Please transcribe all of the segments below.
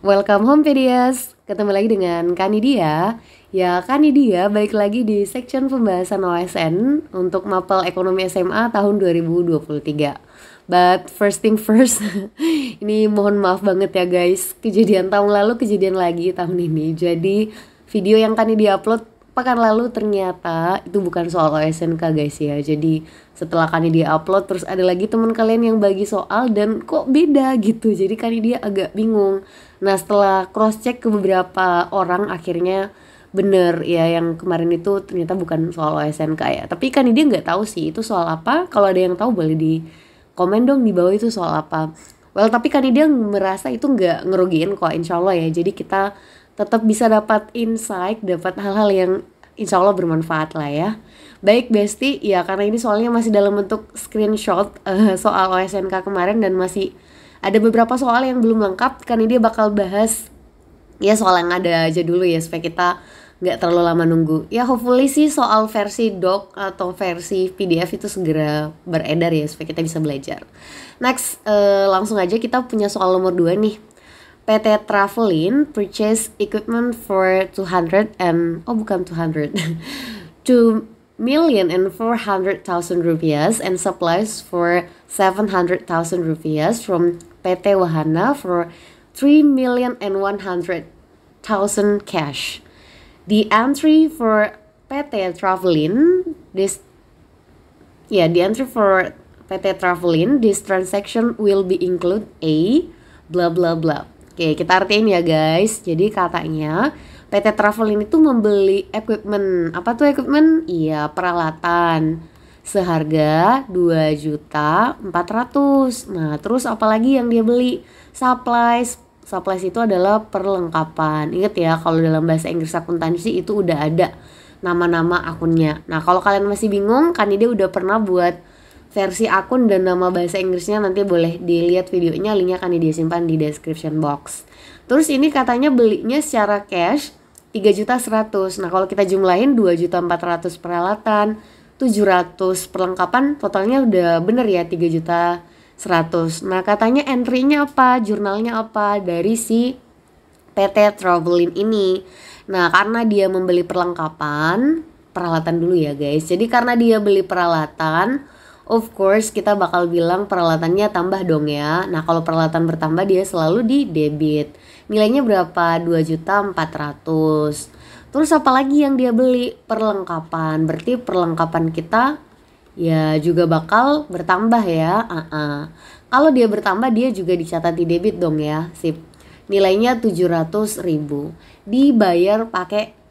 Welcome home Pedias. Ketemu lagi dengan Kanidia. Ya, Kanidia balik lagi di section pembahasan OSN untuk mapel ekonomi SMA tahun 2023. But first thing first, ini mohon maaf banget ya guys. Kejadian tahun lalu kejadian lagi tahun ini. Jadi video yang Kanidia upload pekan lalu ternyata itu bukan soal OSNK guys ya. Jadi setelah Kanidia upload terus ada lagi teman kalian yang bagi soal dan kok beda gitu. Jadi Kanidia agak bingung. Nah setelah cross check ke beberapa orang akhirnya bener ya yang kemarin itu ternyata bukan soal OSNK ya. Tapi Kanidia nggak tahu sih itu soal apa. Kalau ada yang tahu boleh di komen dong di bawah itu soal apa. Well tapi Kanidia merasa itu nggak ngerugiin kok insya Allah ya. Jadi kita tetap bisa dapat insight, dapat hal-hal yang insya Allah bermanfaat lah ya. Baik Besti, ya karena ini soalnya masih dalam bentuk screenshot soal OSNK kemarin dan masih ada beberapa soal yang belum lengkap, kan ini dia bakal bahas ya soal yang ada aja dulu ya supaya kita nggak terlalu lama nunggu. Ya hopefully sih soal versi doc atau versi PDF itu segera beredar ya supaya kita bisa belajar. Next, langsung aja kita punya soal nomor 2 nih. PT Travelin purchase equipment for 200 and 2,400,000 rupiahs and supplies for 700,000 rupiahs from PT Wahana for 3,100,000 cash. The entry for PT Travelin this transaction will be include a bla bla bla. Oke, kita artiin ya guys. Jadi katanya PT Travelin itu membeli equipment. Apa tuh equipment? Iya, peralatan seharga 2.400.000. Nah, terus apalagi yang dia beli? Supplies. Supplies itu adalah perlengkapan. Ingat ya, kalau dalam bahasa Inggris akuntansi itu udah ada nama-nama akunnya. Nah, kalau kalian masih bingung, kan dia udah pernah buat versi akun dan nama bahasa Inggrisnya, nanti boleh dilihat videonya, linknya akan disimpan di description box. Terus ini katanya belinya secara cash 3.100.000. Nah kalau kita jumlahin 2.400.000 peralatan, 700 perlengkapan, totalnya udah bener ya 3.100.000. Nah katanya entry-nya apa, jurnalnya apa dari si PT Travelin ini. Nah karena dia membeli perlengkapan, peralatan dulu ya guys. Jadi karena dia beli peralatan, of course kita bakal bilang peralatannya tambah dong ya. Nah kalau peralatan bertambah dia selalu di debit. Nilainya berapa? 2.400.000. Terus apalagi yang dia beli? Perlengkapan. Berarti perlengkapan kita ya juga bakal bertambah ya. Kalau dia bertambah dia juga dicatat di debit dong ya. Sip. Nilainya 700.000. Dibayar pakai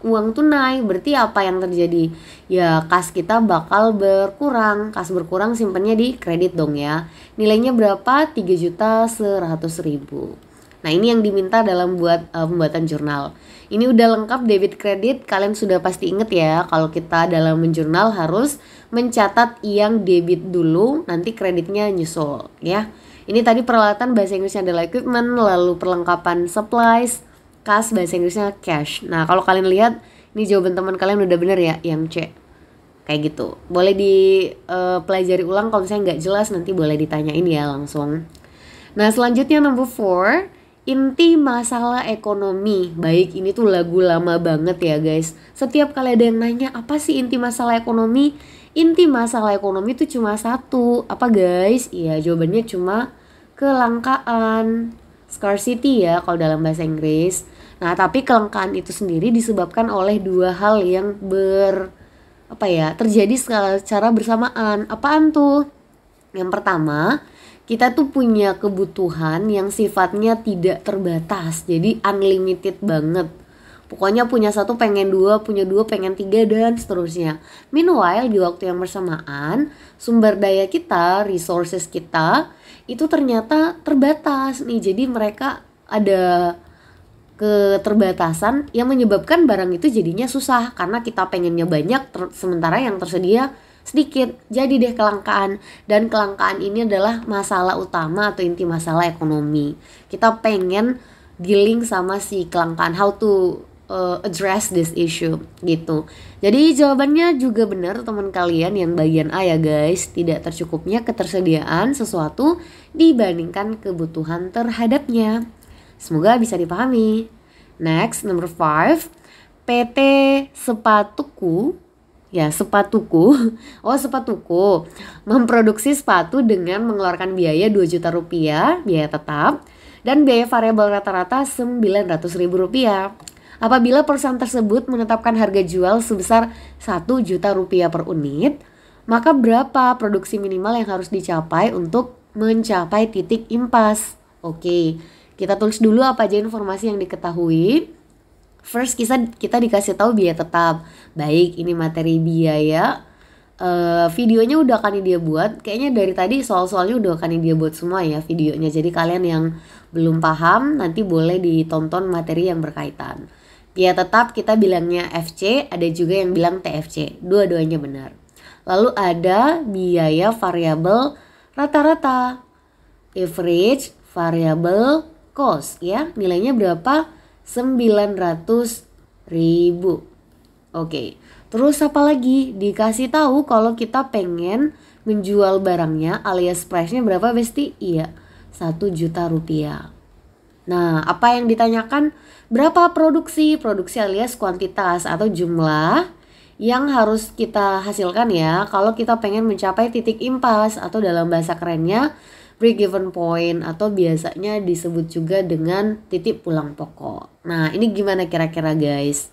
uang tunai. Berarti apa yang terjadi? Ya kas kita bakal berkurang. Kas berkurang simpannya di kredit dong ya. Nilainya berapa? 3.100.000. Nah ini yang diminta dalam pembuatan jurnal. Ini udah lengkap debit kredit. Kalian sudah pasti inget ya, kalau kita dalam menjurnal harus mencatat yang debit dulu, nanti kreditnya nyusul ya. Ini tadi peralatan bahasa Inggrisnya adalah equipment, lalu perlengkapan supplies, kas bahasa Inggrisnya cash. Nah kalau kalian lihat ini jawaban teman kalian udah bener ya, yang C kayak gitu. Boleh dipelajari ulang, kalau misalnya nggak jelas nanti boleh ditanyain ya langsung. Nah selanjutnya number 4, inti masalah ekonomi. Baik, ini tuh lagu lama banget ya guys. Setiap kali ada yang nanya apa sih inti masalah ekonomi, inti masalah ekonomi itu cuma satu. Apa guys? Iya jawabannya cuma kelangkaan, scarcity ya kalau dalam bahasa Inggris. Nah tapi kelangkaan itu sendiri disebabkan oleh dua hal yang terjadi secara bersamaan. Apaan tuh? Yang pertama, kita tuh punya kebutuhan yang sifatnya tidak terbatas, jadi unlimited banget. Pokoknya punya satu pengen dua, punya dua pengen tiga, dan seterusnya. Meanwhile di waktu yang bersamaan, sumber daya kita, resources kita itu ternyata terbatas nih. Jadi mereka ada keterbatasan yang menyebabkan barang itu jadinya susah karena kita pengennya banyak sementara yang tersedia sedikit. Jadi deh kelangkaan, dan kelangkaan ini adalah masalah utama atau inti masalah ekonomi. Kita pengen dealing sama si kelangkaan, how to address this issue gitu. Jadi jawabannya juga benar teman kalian yang bagian A ya guys, tidak tercukupnya ketersediaan sesuatu dibandingkan kebutuhan terhadapnya. Semoga bisa dipahami. Next, number 5. PT Sepatuku, ya sepatuku, sepatuku memproduksi sepatu dengan mengeluarkan biaya 2 juta rupiah, biaya tetap, dan biaya variabel rata-rata 900 ribu rupiah. Apabila perusahaan tersebut menetapkan harga jual sebesar 1 juta rupiah per unit, maka berapa produksi minimal yang harus dicapai untuk mencapai titik impas? Oke, kita tulis dulu apa aja informasi yang diketahui. First, kita dikasih tahu biaya tetap. Baik, ini materi biaya. Videonya udah kan dia buat. Kayaknya dari tadi soal-soalnya udah kan dia buat semua ya videonya. Jadi kalian yang belum paham nanti boleh ditonton materi yang berkaitan. Biaya tetap kita bilangnya FC, ada juga yang bilang TFC. Dua-duanya benar. Lalu ada biaya variabel rata-rata. Average variable cost ya. Nilainya berapa? 900 ribu. Oke, terus apa lagi? Dikasih tahu kalau kita pengen menjual barangnya alias price-nya berapa Besti? Iya, 1 juta rupiah. Nah, apa yang ditanyakan? Berapa produksi? Produksi alias kuantitas atau jumlah yang harus kita hasilkan ya kalau kita pengen mencapai titik impas atau dalam bahasa kerennya break even point atau biasanya disebut juga dengan titik pulang pokok. Nah, ini gimana kira-kira guys?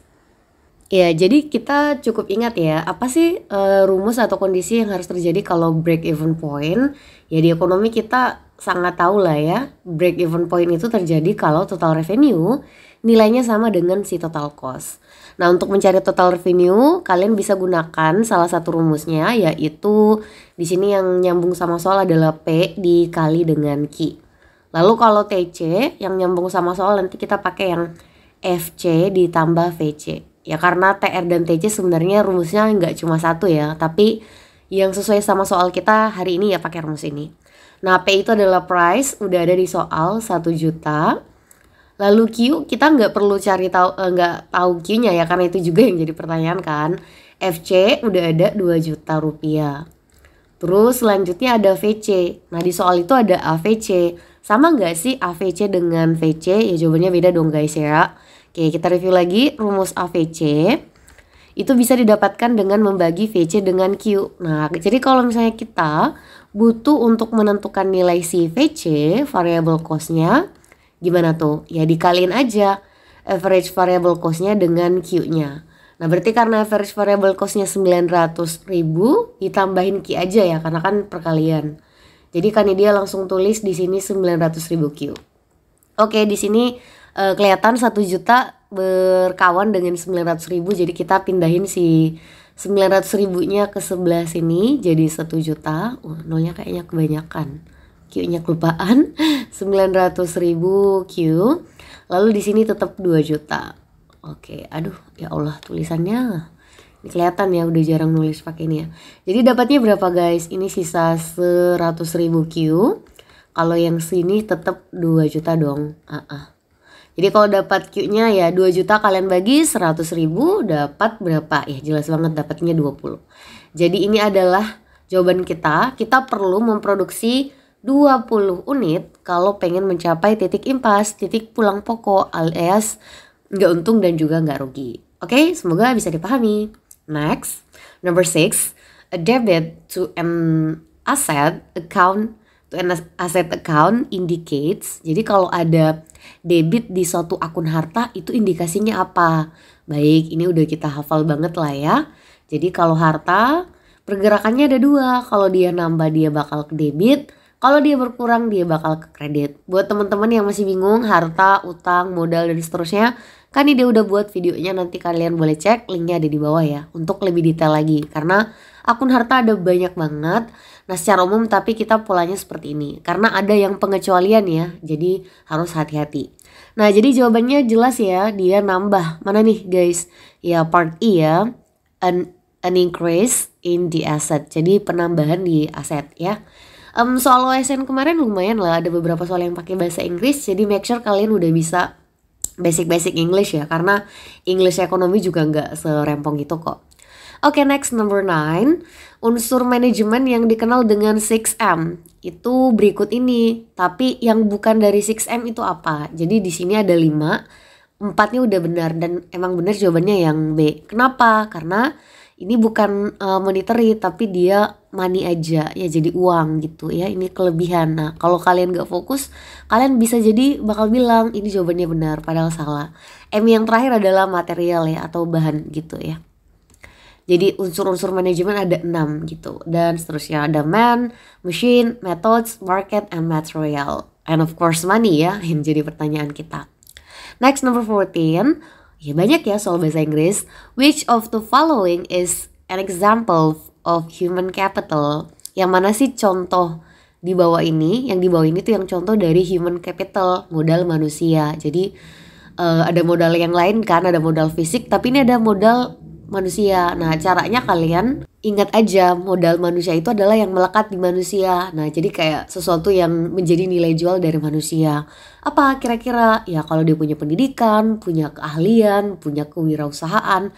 Ya, jadi kita cukup ingat ya, apa sih rumus atau kondisi yang harus terjadi kalau break even point? Ya di ekonomi kita sangat tahu lah ya, break even point itu terjadi kalau total revenue nilainya sama dengan si total cost. Nah, untuk mencari total revenue, kalian bisa gunakan salah satu rumusnya, yaitu di sini yang nyambung sama soal adalah P dikali dengan Q. Lalu kalau TC yang nyambung sama soal nanti kita pakai yang FC ditambah VC. Ya karena TR dan TC sebenarnya rumusnya nggak cuma satu ya, tapi yang sesuai sama soal kita hari ini ya pakai rumus ini. Nah, P itu adalah price, udah ada di soal 1 juta. Lalu Q kita nggak perlu cari tahu nggak tahu Q-nya ya karena itu juga yang jadi pertanyaan kan. FC udah ada 2 juta rupiah. Terus selanjutnya ada VC. Nah di soal itu ada AVC. Sama nggak sih AVC dengan VC? Ya jawabannya beda dong guys ya. Oke, kita review lagi rumus AVC. Itu bisa didapatkan dengan membagi VC dengan Q. Nah jadi kalau misalnya kita butuh untuk menentukan nilai si VC variable cost-nya, gimana tuh? Ya dikaliin aja average variable cost-nya dengan Q-nya. Nah berarti karena average variable cost-nya 900 ribu ditambahin Q aja ya karena kan perkalian. Jadi kan dia langsung tulis di sini 900 ribu Q. Oke, di sini kelihatan 1 juta berkawan dengan 900 ribu. Jadi kita pindahin si 900 ribunya ke sebelah sini jadi 1 juta. Nolnya kayaknya kebanyakan. Q-nya kelupaan. 900 ribu Q. Lalu di sini tetap 2 juta. Oke, aduh ya Allah tulisannya. Ini kelihatan ya udah jarang nulis pakai ini ya. Jadi dapatnya berapa guys? Ini sisa 100 ribu Q. Kalau yang sini tetap 2 juta dong. Jadi kalau dapat Q-nya ya 2 juta kalian bagi 100 ribu dapat berapa? Ya jelas banget dapatnya 20. Jadi ini adalah jawaban kita. Kita perlu memproduksi 20 unit kalau pengen mencapai titik impas, titik pulang pokok alias nggak untung dan juga nggak rugi. Oke, semoga bisa dipahami. Next, number 6, a debit to an asset account indicates. Jadi kalau ada debit di suatu akun harta itu indikasinya apa? Baik, ini udah kita hafal banget lah ya. Jadi kalau harta pergerakannya ada dua. Kalau dia nambah dia bakal ke debit. Kalau dia berkurang dia bakal ke kredit. Buat teman-teman yang masih bingung harta, utang, modal dan seterusnya, kan dia udah buat videonya, nanti kalian boleh cek linknya ada di bawah ya untuk lebih detail lagi. Karena akun harta ada banyak banget. Nah secara umum tapi kita polanya seperti ini. Karena ada yang pengecualian ya, jadi harus hati-hati. Nah jadi jawabannya jelas ya, dia nambah. Mana nih guys? Ya part E ya, an increase in the asset. Jadi penambahan di aset ya. Soal OSN kemarin lumayan lah, ada beberapa soal yang pakai bahasa Inggris, jadi make sure kalian udah bisa basic English ya, karena English ekonomi juga nggak serempong gitu kok. Oke, next number 9. Unsur manajemen yang dikenal dengan 6M. Itu berikut ini. Tapi yang bukan dari 6M itu apa? Jadi di sini ada 5. 4-nya udah benar dan emang benar jawabannya yang B. Kenapa? Karena ini bukan monetary tapi dia money aja ya, jadi uang gitu ya, ini kelebihan. Nah kalau kalian gak fokus kalian bisa jadi bakal bilang ini jawabannya benar padahal salah. M yang terakhir adalah material ya atau bahan gitu ya. Jadi unsur-unsur manajemen ada 6 gitu dan seterusnya, ada man, machine, methods, market, and material, and of course money ya yang jadi pertanyaan kita. Next number 14. Ya banyak ya soal bahasa Inggris. Which of the following is an example of human capital? Yang mana sih contoh di bawah ini? Yang di bawah ini tuh yang contoh dari human capital, modal manusia. Jadi ada modal yang lain kan, ada modal fisik, tapi ini ada modal manusia. Nah caranya kalian ingat aja modal manusia itu adalah yang melekat di manusia. Nah jadi kayak sesuatu yang menjadi nilai jual dari manusia. Apa kira-kira? Ya kalau dia punya pendidikan, punya keahlian, punya kewirausahaan,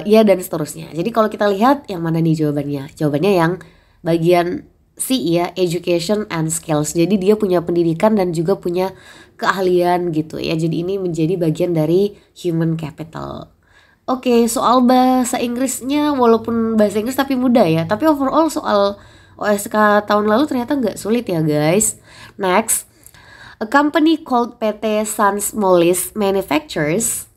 ya dan seterusnya. Jadi kalau kita lihat yang mana nih jawabannya? Jawabannya yang bagian C ya, education and skills. Jadi dia punya pendidikan dan juga punya keahlian gitu ya. Jadi ini menjadi bagian dari human capital. Oke, soal bahasa Inggrisnya walaupun bahasa Inggris tapi mudah ya. Tapi overall soal OSK tahun lalu ternyata nggak sulit ya guys. Next. A company called PT Sans Molis manufactures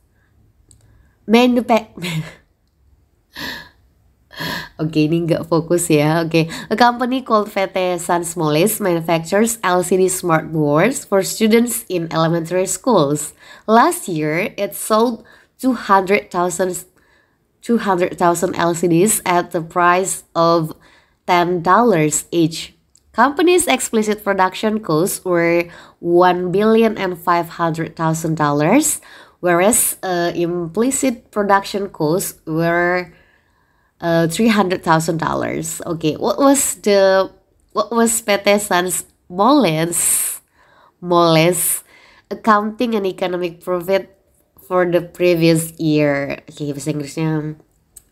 Oke, ini nggak fokus ya. Oke, a company called PT Sans Molis manufactures LCD smart boards for students in elementary schools. Last year, it sold 200,000 LCDs at the price of $10 each. Company's explicit production costs were $1,500,000, whereas implicit production costs were $300,000. Okay, what was PT Sans Moles accounting and economic profit for the previous year? Oke, bahasa Inggrisnya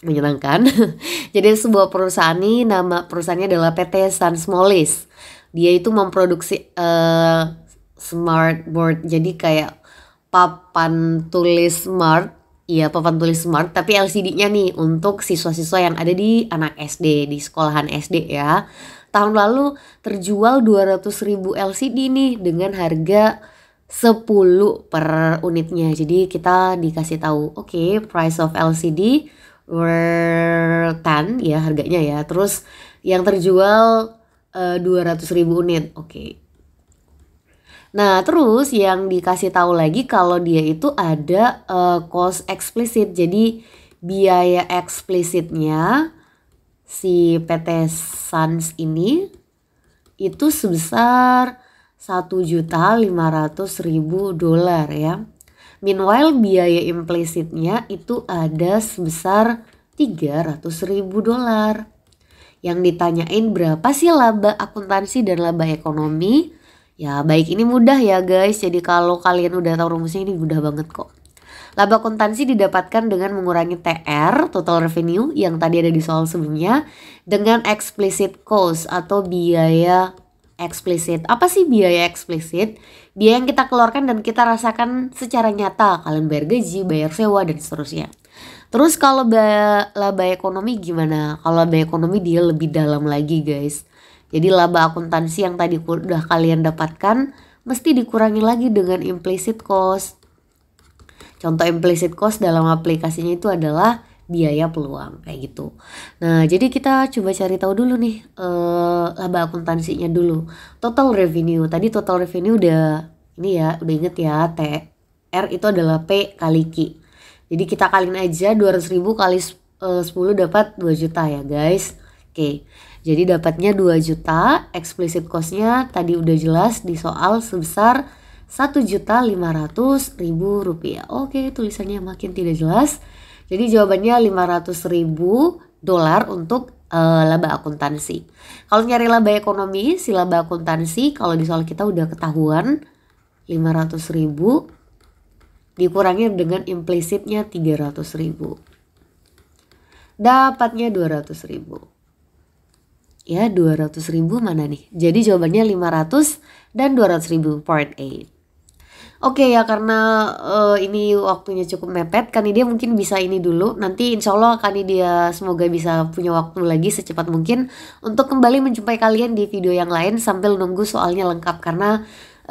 menyenangkan. Jadi sebuah perusahaan nih, nama perusahaannya adalah PT Sans Molis. Dia itu memproduksi smart board. Jadi kayak papan tulis smart. Iya, papan tulis smart tapi LCD-nya nih untuk siswa-siswa yang ada di anak SD, di sekolahan SD ya. Tahun lalu terjual 200.000 LCD nih dengan harga 10 per unitnya. Jadi kita dikasih tahu, oke, price of LCD were 10 ya harganya ya. Terus yang terjual 200.000 unit. Oke. Nah, terus yang dikasih tahu lagi kalau dia itu ada cost explicit. Jadi biaya eksplisitnya si PT Sans ini itu sebesar $1.500.000 ya. Meanwhile biaya implisitnya itu ada sebesar $300.000. Yang ditanyain berapa sih laba akuntansi dan laba ekonomi? Ya baik, ini mudah ya guys. Jadi kalau kalian udah tahu rumusnya ini mudah banget kok. Laba akuntansi didapatkan dengan mengurangi TR, total revenue, yang tadi ada di soal sebelumnya, dengan explicit cost atau biaya eksplisit. Apa sih biaya eksplisit? Biaya yang kita keluarkan dan kita rasakan secara nyata. Kalian bayar gaji, bayar sewa, dan seterusnya. Terus kalau laba ekonomi gimana? Kalau laba ekonomi dia lebih dalam lagi guys. Jadi laba akuntansi yang tadi udah kalian dapatkan mesti dikurangi lagi dengan implicit cost. Contoh implicit cost dalam aplikasinya itu adalah biaya peluang kayak gitu. Nah jadi kita coba cari tahu dulu nih laba akuntansinya dulu. Total revenue, tadi total revenue udah ini ya, udah inget ya, TR itu adalah P kali Q. Jadi kita kaliin aja 200.000 kali 10 dapat 2 juta ya guys. Oke, jadi dapatnya 2 juta, explicit costnya tadi udah jelas di soal sebesar $1.500.000. Oke, tulisannya makin tidak jelas. Jadi jawabannya $500.000 untuk laba akuntansi. Kalau nyari laba ekonomi, si laba akuntansi kalau di soal kita udah ketahuan 500.000 dikurangi dengan implisitnya 300.000. dapatnya 200.000. Ya 200.000 mana nih? Jadi jawabannya 500 dan 200.000 part A. Oke ya, karena ini waktunya cukup mepet, Kanidia mungkin bisa ini dulu. Nanti insya Allah Kanidia semoga bisa punya waktu lagi secepat mungkin untuk kembali menjumpai kalian di video yang lain sambil nunggu soalnya lengkap. Karena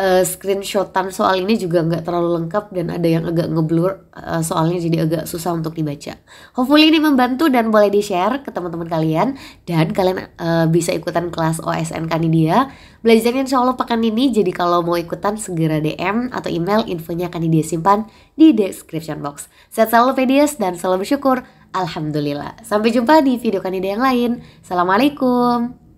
screenshotan soal ini juga nggak terlalu lengkap dan ada yang agak ngeblur soalnya, jadi agak susah untuk dibaca. Hopefully ini membantu dan boleh di-share ke teman-teman kalian. Dan kalian bisa ikutan kelas OSN Kanidia. Belajarnya insya Allah pekan ini, jadi kalau mau ikutan segera DM atau email, infonya Kanidia simpan di description box. Sehat selalu Pedias dan selalu bersyukur. Alhamdulillah. Sampai jumpa di video Kanidia yang lain. Assalamualaikum.